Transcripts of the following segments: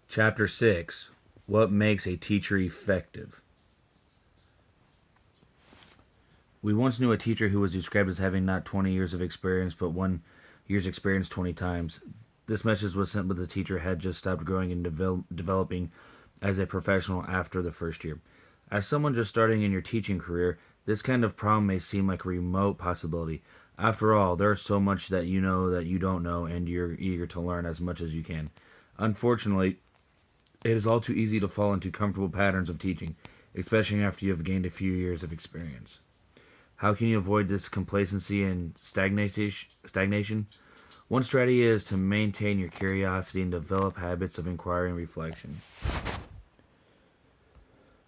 Chapter 6. What makes a teacher effective? We once knew a teacher who was described as having not 20 years of experience, but 1 year's experience 20 times. This message was sent when the teacher had just stopped growing and developing as a professional after the first year. As someone just starting in your teaching career, this kind of problem may seem like a remote possibility. After all, there's so much that you don't know, and you're eager to learn as much as you can. Unfortunately, it is all too easy to fall into comfortable patterns of teaching, especially after you have gained a few years of experience. How can you avoid this complacency and stagnation? One strategy is to maintain your curiosity and develop habits of inquiry and reflection.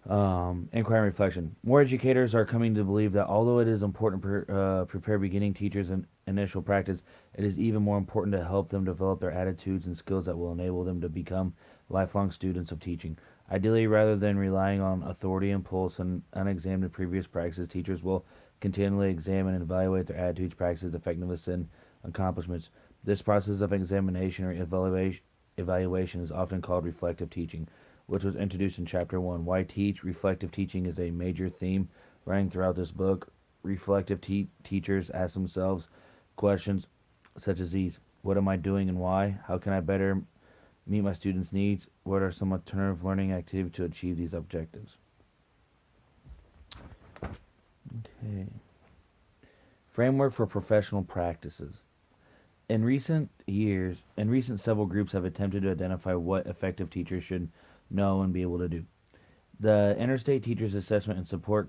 Inquiry and reflection. More educators are coming to believe that although it is important to prepare beginning teachers in initial practice, it is even more important to help them develop their attitudes and skills that will enable them to become lifelong students of teaching. Ideally, rather than relying on authority, impulse, and unexamined previous practices, teachers will continually examine and evaluate their attitudes, practices, effectiveness, and accomplishments. This process of examination or evaluation is often called reflective teaching, which was introduced in Chapter 1. Why teach? Reflective teaching is a major theme running throughout this book. Reflective teachers ask themselves questions such as these: what am I doing and why? How can I better meet my students' needs? What are some alternative learning activities to achieve these objectives? Okay. Framework for professional practices. In recent several groups have attempted to identify what effective teachers should know and be able to do. The Interstate Teachers Assessment and Support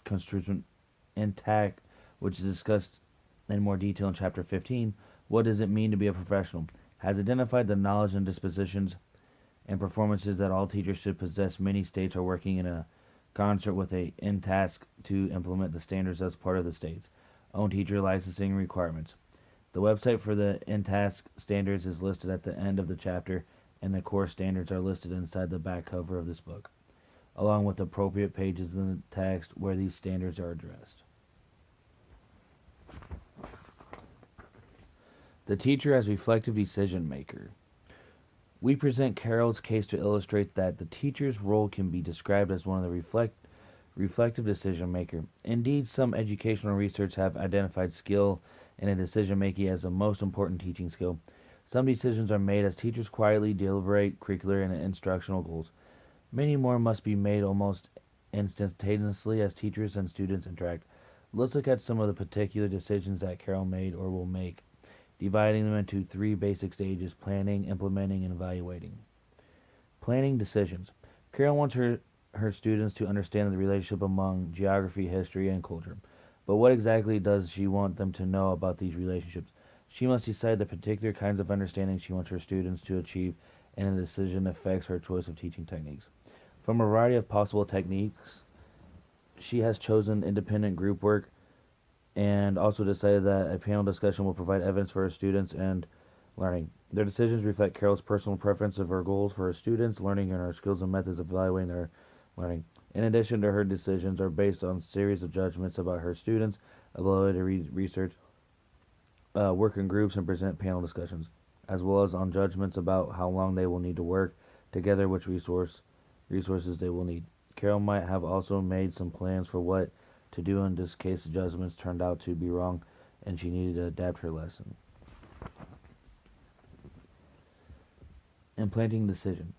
Constitution Intact, which is discussed in more detail in Chapter 15, What Does It Mean to Be a Professional, has identified the knowledge and dispositions and performances that all teachers should possess. Many states are working in a concert with a INTASC to implement the standards as part of the state's own teacher licensing requirements. The website for the INTASC standards is listed at the end of the chapter, and the core standards are listed inside the back cover of this book, along with appropriate pages in the text where these standards are addressed. The teacher as reflective decision maker. We present Carol's case to illustrate that the teacher's role can be described as one of the reflective decision maker. Indeed, some educational research have identified skill in a decision making as the most important teaching skill. Some decisions are made as teachers quietly deliberate curricular and instructional goals. Many more must be made almost instantaneously as teachers and students interact. Let's look at some of the particular decisions that Carol made or will make, dividing them into three basic stages: planning, implementing, and evaluating. Planning decisions. Carol wants her students to understand the relationship among geography, history, and culture. But what exactly does she want them to know about these relationships? She must decide the particular kinds of understanding she wants her students to achieve, and the decision affects her choice of teaching techniques. From a variety of possible techniques, she has chosen independent group work and also decided that a panel discussion will provide evidence for her students and learning. Their decisions reflect Carol's personal preference of her goals for her students, learning, and her skills and methods of evaluating their learning. In addition to her decisions are based on a series of judgments about her students, ability to research, work in groups, and present panel discussions, as well as on judgments about how long they will need to work together, which resources they will need. Carol might have also made some plans for what to do in this case the judgments turned out to be wrong and she needed to adapt her lesson. Implanting decision.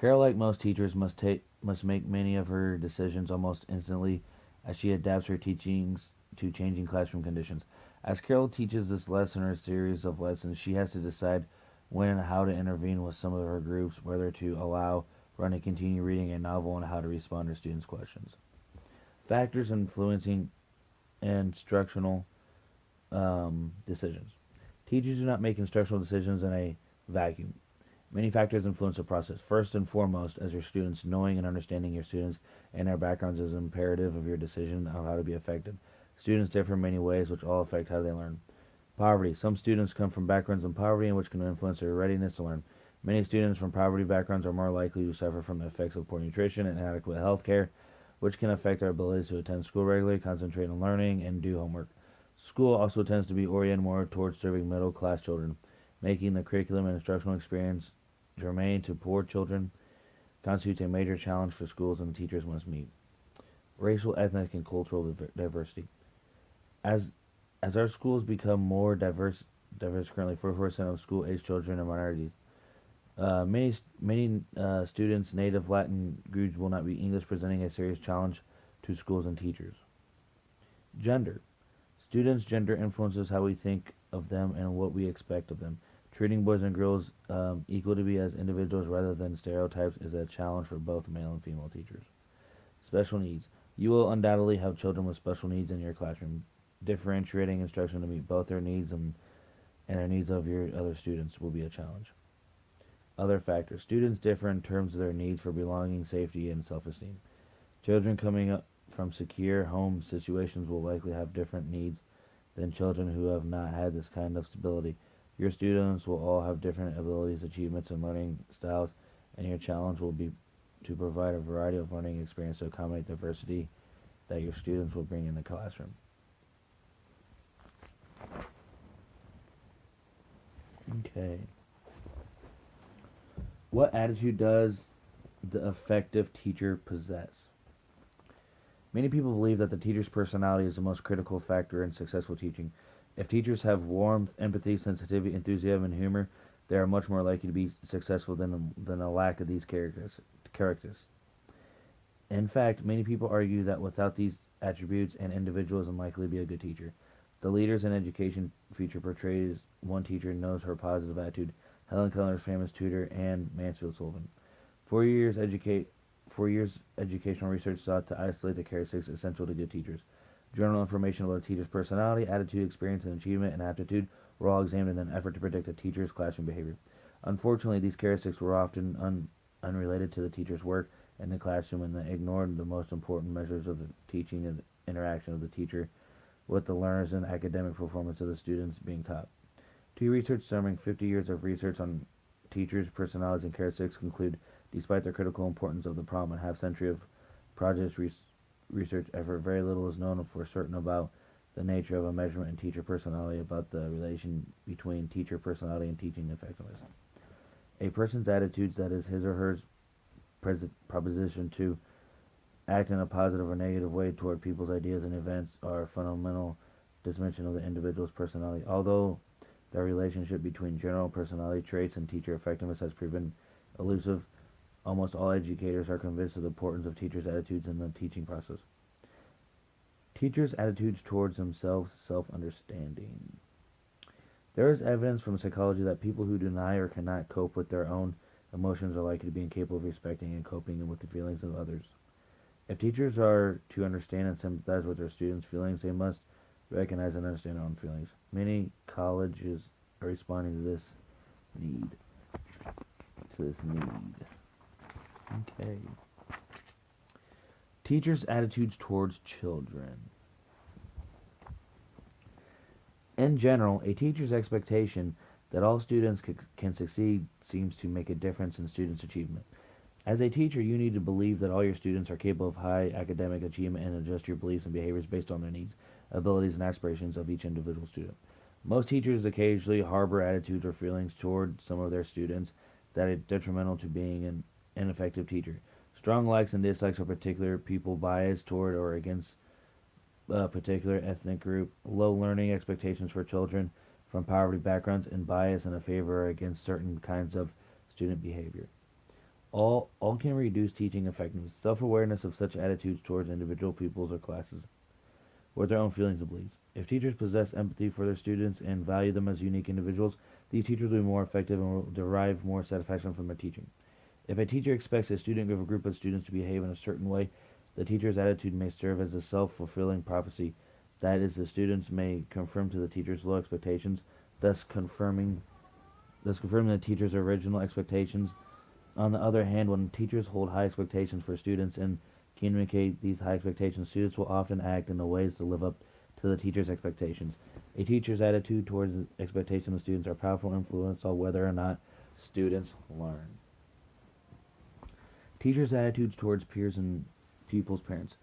Carol, like most teachers, must make many of her decisions almost instantly as she adapts her teachings to changing classroom conditions. As Carol teaches this lesson or series of lessons, she has to decide when and how to intervene with some of her groups, whether to allow, run, and continue reading a novel, and how to respond to students' questions. Factors influencing instructional decisions. Teachers do not make instructional decisions in a vacuum. Many factors influence the process. First and foremost, as your students, knowing and understanding your students and their backgrounds is imperative of your decision on how to be effective. Students differ in many ways, which all affect how they learn. Poverty. Some students come from backgrounds in poverty, which can influence their readiness to learn. Many students from poverty backgrounds are more likely to suffer from the effects of poor nutrition and inadequate health care, which can affect their ability to attend school regularly, concentrate on learning, and do homework. School also tends to be oriented more towards serving middle class children, making the curriculum and instructional experience germane to poor children constitutes a major challenge for schools and teachers must meet. Racial, ethnic, and cultural diversity. As as our schools become more diverse currently 44% of school-age children are minorities. Many students native Latin groups will not be English, presenting a serious challenge to schools and teachers. Gender. Students' gender influences how we think of them and what we expect of them. Treating boys and girls equal to be as individuals rather than stereotypes is a challenge for both male and female teachers. Special needs. You will undoubtedly have children with special needs in your classroom. Differentiating instruction to meet both their needs and the needs of your other students will be a challenge. Other factors. Students differ in terms of their needs for belonging, safety, and self esteem. Children coming up from secure home situations will likely have different needs than children who have not had this kind of stability. Your students will all have different abilities, achievements, and learning styles, and your challenge will be to provide a variety of learning experience to accommodate diversity that your students will bring in the classroom. Okay. What attitude does the effective teacher possess? Many people believe that the teacher's personality is the most critical factor in successful teaching. If teachers have warmth, empathy, sensitivity, enthusiasm, and humor, they are much more likely to be successful than a lack of these characters. In fact, many people argue that without these attributes, an individual is unlikely to be a good teacher. The Leaders in Education feature portrays one teacher knows her positive attitude, Helen Keller's famous tutor, Anne Mansfield Sullivan. 4 years educate 4 years educational research sought to isolate the characteristics essential to good teachers. General information about a teacher's personality, attitude, experience, and achievement and aptitude were all examined in an effort to predict a teacher's classroom behavior. Unfortunately, these characteristics were often unrelated to the teacher's work in the classroom and they ignored the most important measures of the teaching and interaction of the teacher with the learners and academic performance of the students being taught. Two research summing 50 years of research on teachers' personalities and characteristics conclude, despite the critical importance of the problem and half-century of project research effort, very little is known for certain about the nature of a measurement in teacher personality, about the relation between teacher personality and teaching effectiveness. A person's attitudes, that is, his or her proposition to act in a positive or negative way toward people's ideas and events, are a fundamental dimension of the individual's personality. Although the relationship between general personality traits and teacher effectiveness has proven elusive, almost all educators are convinced of the importance of teachers' attitudes in the teaching process. Teachers' attitudes towards themselves, self-understanding. There is evidence from psychology that people who deny or cannot cope with their own emotions are likely to be incapable of respecting and coping with the feelings of others. If teachers are to understand and sympathize with their students' feelings, they must recognize and understand their own feelings. Many colleges are responding to this need. Okay. Teachers' attitudes towards children. In general, a teacher's expectation that all students can succeed seems to make a difference in students' achievement. As a teacher, you need to believe that all your students are capable of high academic achievement and adjust your beliefs and behaviors based on their needs, abilities, and aspirations of each individual student. Most teachers occasionally harbor attitudes or feelings toward some of their students that are detrimental to being an ineffective teacher. Strong likes and dislikes of particular people, bias toward or against a particular ethnic group, low learning expectations for children from poverty backgrounds, and bias in a favor or against certain kinds of student behavior. All can reduce teaching effectiveness. Self-awareness of such attitudes towards individual peoples or classes with their own feelings and beliefs. If teachers possess empathy for their students and value them as unique individuals, these teachers will be more effective and will derive more satisfaction from their teaching. If a teacher expects a student or a group of students to behave in a certain way, the teacher's attitude may serve as a self-fulfilling prophecy. That is, the students may conform to the teacher's low expectations, thus confirming the teacher's original expectations. On the other hand, when teachers hold high expectations for students and communicate these high expectations, students will often act in the ways to live up to the teacher's expectations. A teacher's attitude towards the expectations of students are powerful influence on whether or not students learn. Teachers' attitudes towards peers and pupils' parents.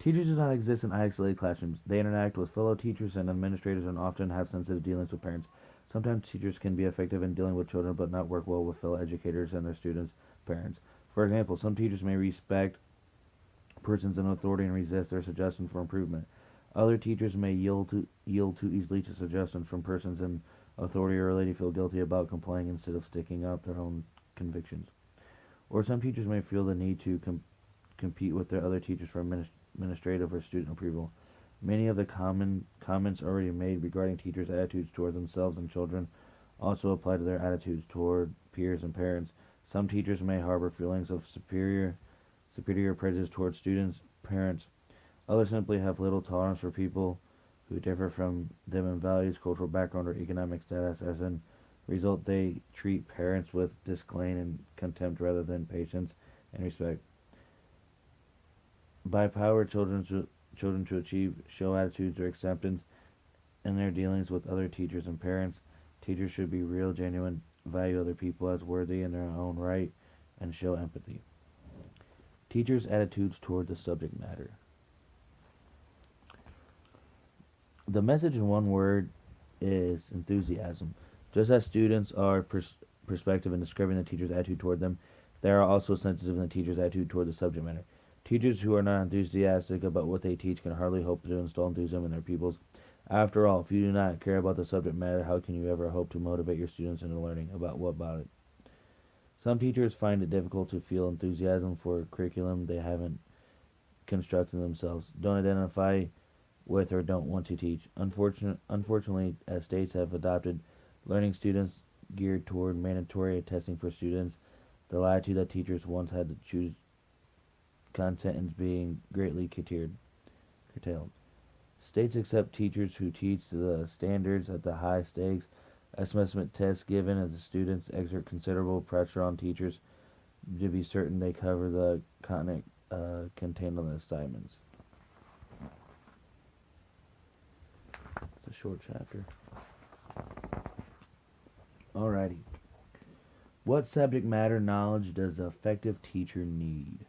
Teachers do not exist in isolated classrooms. They interact with fellow teachers and administrators and often have sensitive dealings with parents. Sometimes teachers can be effective in dealing with children but not work well with fellow educators and their students' parents. For example, some teachers may respect persons in authority and resist their suggestions for improvement. Other teachers may yield too easily to suggestions from persons in authority or really feel guilty about complying instead of sticking up their own convictions. Or some teachers may feel the need to compete with their other teachers for administrative or student approval. Many of the common comments already made regarding teachers' attitudes toward themselves and children also apply to their attitudes toward peers and parents. Some teachers may harbor feelings of superior prejudice toward students, parents. Others simply have little tolerance for people who differ from them in values, cultural background, or economic status. As a result, they treat parents with disdain and contempt rather than patience and respect. By power, children to achieve show attitudes or acceptance in their dealings with other teachers and parents. Teachers should be real, genuine, value other people as worthy in their own right, and show empathy. Teachers' attitudes toward the subject matter. The message in one word is enthusiasm. Just as students are perspective in describing the teacher's attitude toward them, they are also sensitive in the teacher's attitude toward the subject matter. Teachers who are not enthusiastic about what they teach can hardly hope to instill enthusiasm in their pupils. After all, if you do not care about the subject matter, how can you ever hope to motivate your students into learning about it? Some teachers find it difficult to feel enthusiasm for a curriculum they haven't constructed themselves, don't identify with or don't want to teach. Unfortunately, as states have adopted learning students geared toward mandatory testing for students, the latitude that teachers once had to choose content is being greatly curtailed. States accept teachers who teach the standards at the high stakes assessment tests given as the students exert considerable pressure on teachers to be certain they cover the content contained on the assignments. It's a short chapter. Alrighty. What subject matter knowledge does an effective teacher need?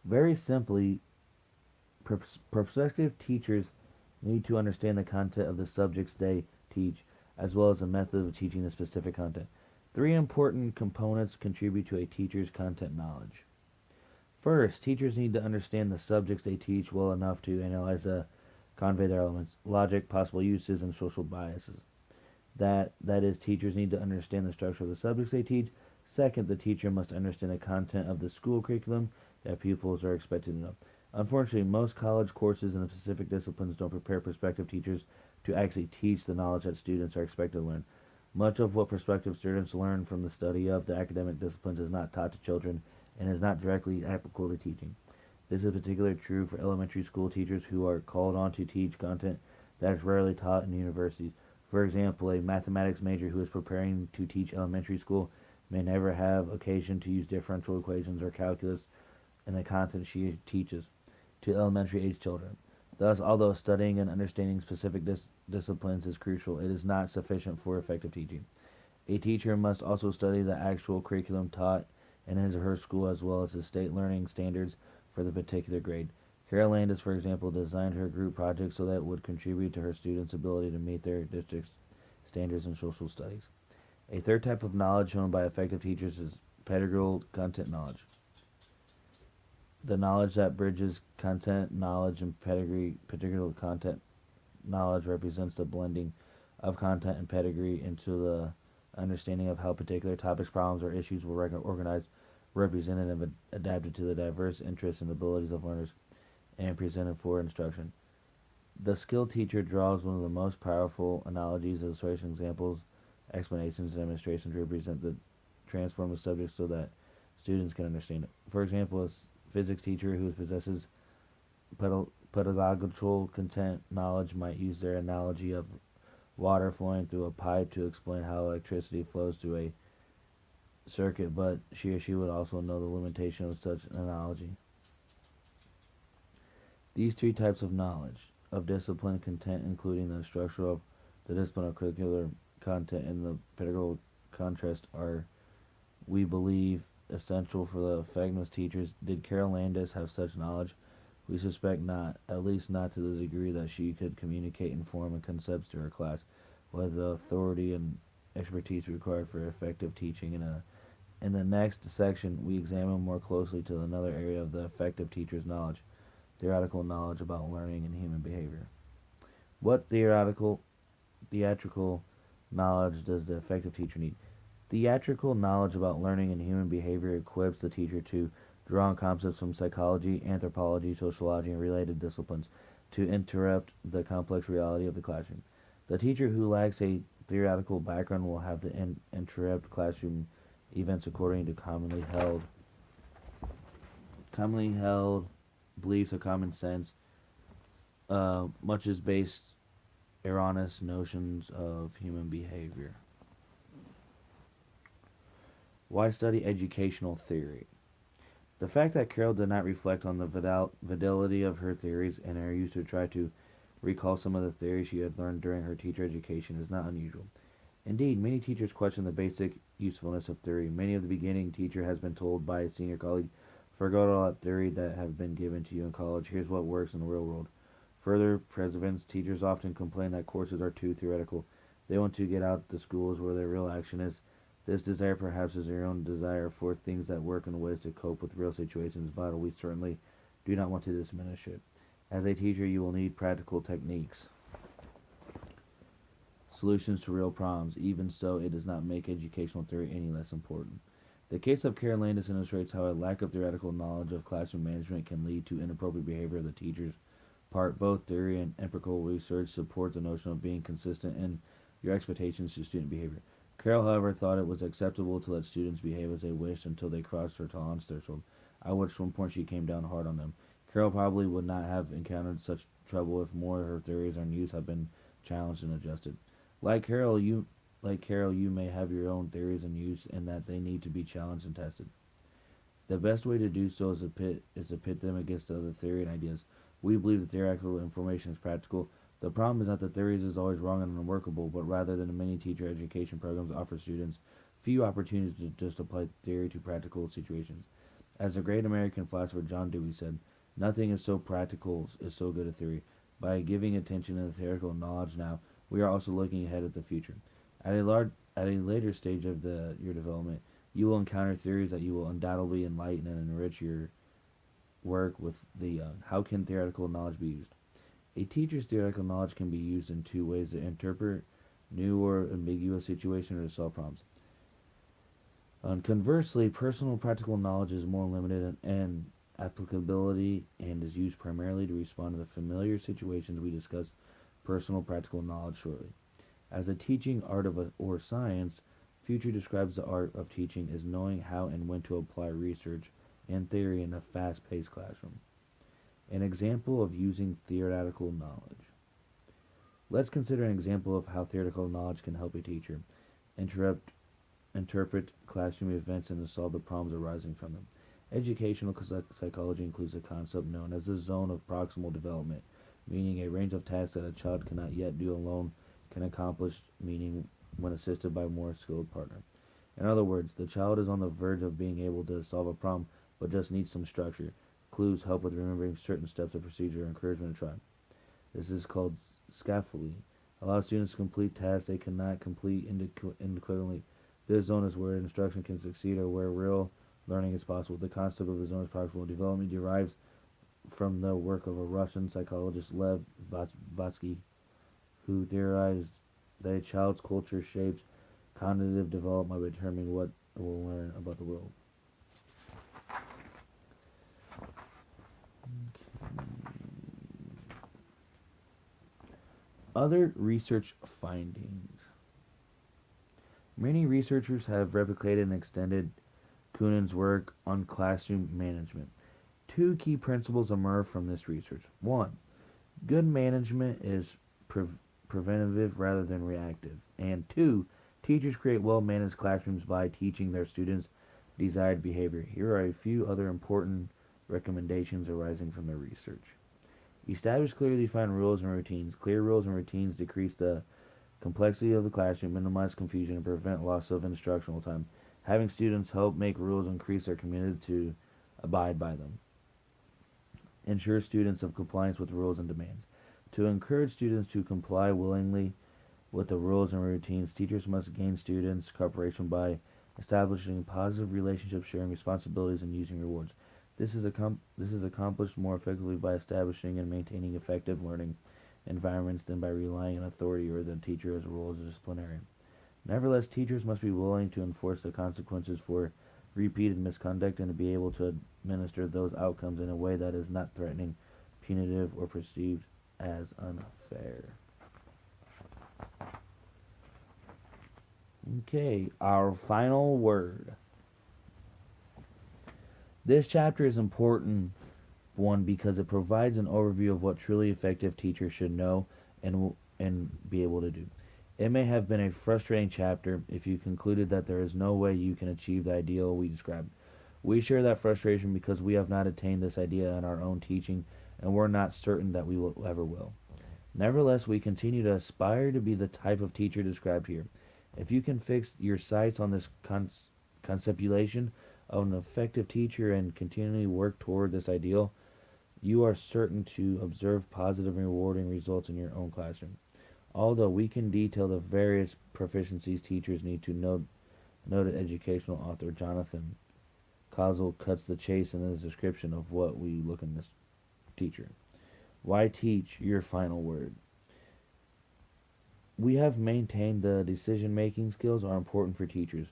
Very simply, prospective teachers need to understand the content of the subjects they teach, as well as the method of teaching the specific content. Three important components contribute to a teacher's content knowledge. First, teachers need to understand the subjects they teach well enough to analyze the convey their elements, logic, possible uses, and social biases. That is, teachers need to understand the structure of the subjects they teach. Second, the teacher must understand the content of the school curriculum that pupils are expected to know. Unfortunately, most college courses in the specific disciplines don't prepare prospective teachers to actually teach the knowledge that students are expected to learn. Much of what prospective students learn from the study of the academic disciplines is not taught to children and is not directly applicable to teaching. This is particularly true for elementary school teachers who are called on to teach content that is rarely taught in universities. For example, a mathematics major who is preparing to teach elementary school may never have occasion to use differential equations or calculus in the content she teaches to elementary age children. Thus, although studying and understanding specific disciplines is crucial, it is not sufficient for effective teaching. A teacher must also study the actual curriculum taught in his or her school as well as the state learning standards for the particular grade. Carol Landis, for example, designed her group project so that it would contribute to her students' ability to meet their district's standards in social studies. A third type of knowledge shown by effective teachers is pedagogical content knowledge. The knowledge that bridges content knowledge and pedagogical content knowledge represents the blending of content and pedigree into the understanding of how particular topics, problems, or issues were organized, represented, and adapted to the diverse interests and abilities of learners and presented for instruction. The skilled teacher draws one of the most powerful analogies, illustrations, examples, explanations, and demonstrations to represent the transform the subject so that students can understand it. For example, a physics teacher who possesses pedagogical content knowledge might use their analogy of water flowing through a pipe to explain how electricity flows through a circuit, but she or she would also know the limitation of such an analogy. These three types of knowledge of discipline content, including the structure of the discipline of curricular content and the pedagogical contrast, are, we believe, essential for the effectiveness teachers. Did Carol Landis have such knowledge? We suspect not, at least not to the degree that she could communicate and form concepts to her class, with the authority and expertise required for effective teaching. In the next section, we examine more closely to another area of the effective teacher's knowledge, theoretical knowledge about learning and human behavior. What theatrical knowledge does the effective teacher need? Theatrical knowledge about learning and human behavior equips the teacher to draw on concepts from psychology, anthropology, sociology, and related disciplines to interrupt the complex reality of the classroom. The teacher who lacks a theoretical background will have to interrupt classroom events according to commonly held beliefs of common sense, much is based erroneous notions of human behavior. Why study educational theory? The fact that Carol did not reflect on the validity of her theories and her use to try to recall some of the theories she had learned during her teacher education is not unusual. Indeed, many teachers question the basic usefulness of theory. Many of the beginning teacher has been told by a senior colleague, forget all that theory that have been given to you in college. Here's what works in the real world. Further perseverance, teachers often complain that courses are too theoretical. They want to get out the schools where their real action is. This desire perhaps is your own desire for things that work and ways to cope with real situations, but we certainly do not want to diminish it. As a teacher, you will need practical techniques, solutions to real problems. Even so, it does not make educational theory any less important. The case of Karen Landis illustrates how a lack of theoretical knowledge of classroom management can lead to inappropriate behavior of the teachers part. Both theory and empirical research support the notion of being consistent in your expectations to student behavior. Carol, however, thought it was acceptable to let students behave as they wished until they crossed her tolerance threshold, at which one point she came down hard on them. Carol probably would not have encountered such trouble if more of her theories on use had been challenged and adjusted. Like Carol, you may have your own theories and use and that they need to be challenged and tested. The best way to do so is to pit them against other theory and ideas. We believe that theoretical information is practical. The problem is not that theories is always wrong and unworkable, but rather that many teacher education programs offer students few opportunities to just apply theory to practical situations. As the great American philosopher John Dewey said, nothing is so practical as so good a theory. By giving attention to the theoretical knowledge now, we are also looking ahead at the future. At a later stage of your development, you will encounter theories that you will undoubtedly enlighten and enrich your work with the young. How can theoretical knowledge be used? A teacher's theoretical knowledge can be used in two ways: to interpret new or ambiguous situations or to solve problems. Conversely, personal practical knowledge is more limited in applicability and is used primarily to respond to the familiar situations we discuss personal practical knowledge shortly. As a teaching art or science, Future describes the art of teaching as knowing how and when to apply research and theory in a fast-paced classroom. An example of using theoretical knowledge. Let's consider an example of how theoretical knowledge can help a teacher interrupt, interpret classroom events and to solve the problems arising from them. Educational psychology includes a concept known as the zone of proximal development, meaning a range of tasks that a child cannot yet do alone can accomplish, meaning when assisted by a more skilled partner. In other words, the child is on the verge of being able to solve a problem, but just needs some structure. Clues help with remembering certain steps of procedure or encouragement to try. This is called scaffolding. Allow students to complete tasks they cannot complete independently. This zone is where instruction can succeed or where real learning is possible. The concept of the zone of proximal development derives from the work of a Russian psychologist Lev Vatsky, who theorized that a child's culture shapes cognitive development by determining what it will learn about the world. Other research findings. Many researchers have replicated and extended Kunin's work on classroom management. Two key principles emerge from this research. One, good management is preventative rather than reactive. And two, teachers create well managed classrooms by teaching their students desired behavior. Here are a few other important recommendations arising from the research. Establish clearly defined rules and routines. Clear rules and routines decrease the complexity of the classroom, minimize confusion, and prevent loss of instructional time. Having students help make rules increase their commitment to abide by them. ensure students of compliance with rules and demands. To encourage students to comply willingly with the rules and routines, teachers must gain students' cooperation by establishing positive relationships, sharing responsibilities, and using rewards. This is accomplished more effectively by establishing and maintaining effective learning environments than by relying on authority or the teacher as a role as a disciplinarian. Nevertheless, teachers must be willing to enforce the consequences for repeated misconduct and to be able to administer those outcomes in a way that is not threatening, punitive, or perceived as unfair. Okay, our final word. This chapter is important one because it provides an overview of what truly effective teachers should know and be able to do. It may have been a frustrating chapter if you concluded that there is no way you can achieve the ideal we described. We share that frustration because we have not attained this idea in our own teaching and we're not certain that we will ever will. Nevertheless, we continue to aspire to be the type of teacher described here. If you can fix your sights on this conceptualization of an effective teacher and continually work toward this ideal, you are certain to observe positive and rewarding results in your own classroom. Although we can detail the various proficiencies teachers need to know, noted educational author Jonathan Kozel cuts the chase in his description of what we look in this teacher. Why teach? Your final word. We have maintained the decision-making skills are important for teachers.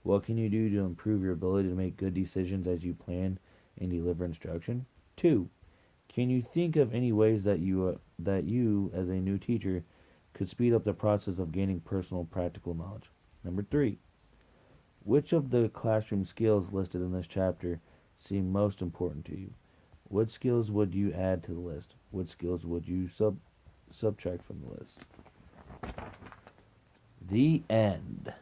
What can you do to improve your ability to make good decisions as you plan and deliver instruction? 2. Can you think of any ways that you as a new teacher could speed up the process of gaining personal practical knowledge? Number 3. Which of the classroom skills listed in this chapter seem most important to you? What skills would you add to the list? What skills would you subtract from the list? The end.